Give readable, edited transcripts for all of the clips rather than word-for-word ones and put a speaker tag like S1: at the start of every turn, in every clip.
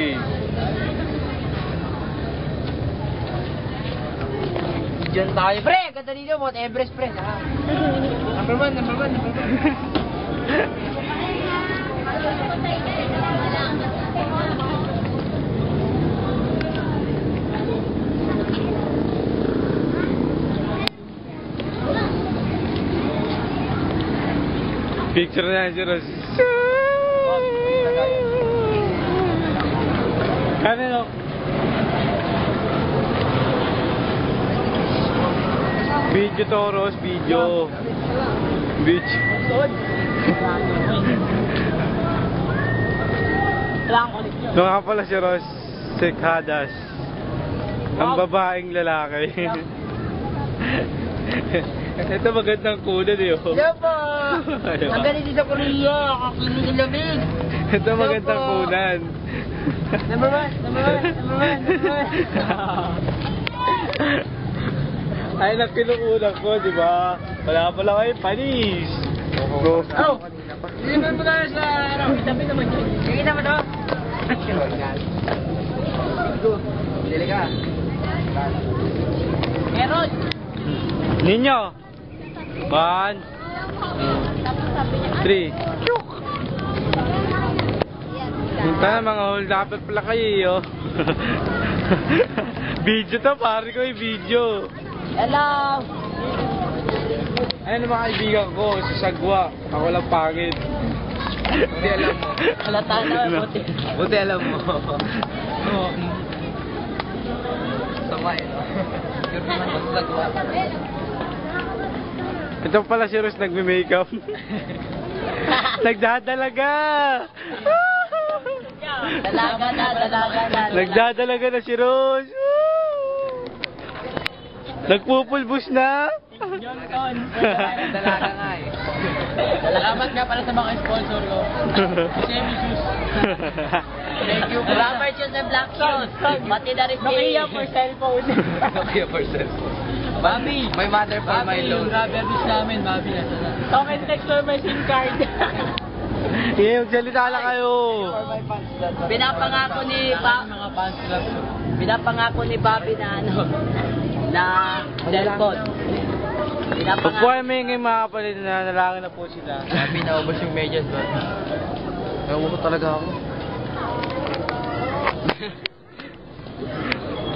S1: Okay.
S2: Diyan tayo. Pre, ganda dito. Mount Everest, pre. Number one.
S1: Picture na yan, Ross. Kanino? Video to, Ross. Video. Ito nga pala si Ross Sekadas. Ang babaeng lalaki. Ito magandang kunan eh.
S2: Hello po! Ang galing dito sa Korea. Kakinig lamig.
S1: Ito magandang kunan.
S2: Number one.
S1: Ay, nakinukunan ko, di ba? Wala pala kayo panis. Go.
S2: Oh! Hindi mo na sa ano. Kita naman yun. Kita mo to? Dili ka. Meron!
S1: Ninyo! 1 2 3 Punta na mga hold up pala kayo. Video to, pare ko yung video.
S2: Hello!
S1: Ayun mga kaibigan ko, si Sagwa. Ako lang pangit.
S2: Buti alam mo. Halata na, buti alam mo. Sama eh. Pero naman mas nagawa ka.
S1: Ito pala si Ross nagme-makeup. Nagdadalaga!
S2: Dalaga na.
S1: Nagdadalaga na si Ross. Nagpupulbos na.
S2: Dalaga nga eh. Salamat nga pala sa mga sponsor ko. Semi shoes. Thank you. Rubber shoes and black shoes. Pati na rin Nokia for cellphone. Nokia for cellphone. Bobby, my mother for my loan. Rubber shoes namin, Bobby. Talk and text for my SIM card.
S1: Magsalita lang kayo.
S2: Pinapangako ni Bobby na ano, na cellphone.
S1: Pag po ay may mga kapatid na nalangin na po sila.
S2: Bobby, naubos yung medyas doon. Naubos talaga ako.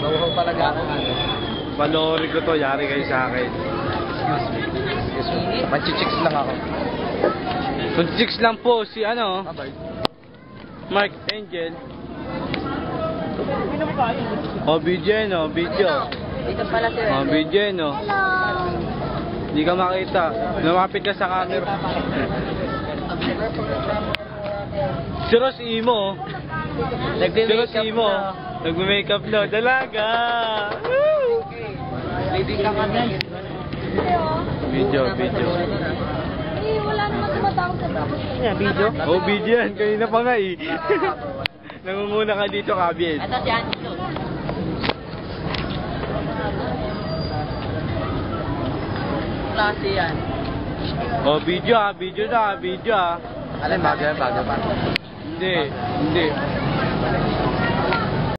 S2: Naubos talaga ako.
S1: Panoorin ko to, yari kayo sa akin.
S2: Excuse me. Panchichicks lang ako.
S1: Panchichicks lang po si ano? Mark Angel. Video.
S2: Dito pala sir.
S1: Video. Hindi ka makita. Lumapit ka sa camera. Si Ross Imo. Nagme-makeup na. Dalaga.
S2: Lady ka nga din.
S1: Video.
S3: Eh, wala naman tumatawag sa tapos.
S2: Video?
S1: Oh, video yan. Kanina pa nga eh. Nangunguna ka dito, Kabiel.
S2: Ito si Anito. Klase yan.
S1: Oh, video ah.
S2: Alam, bago.
S1: Hindi.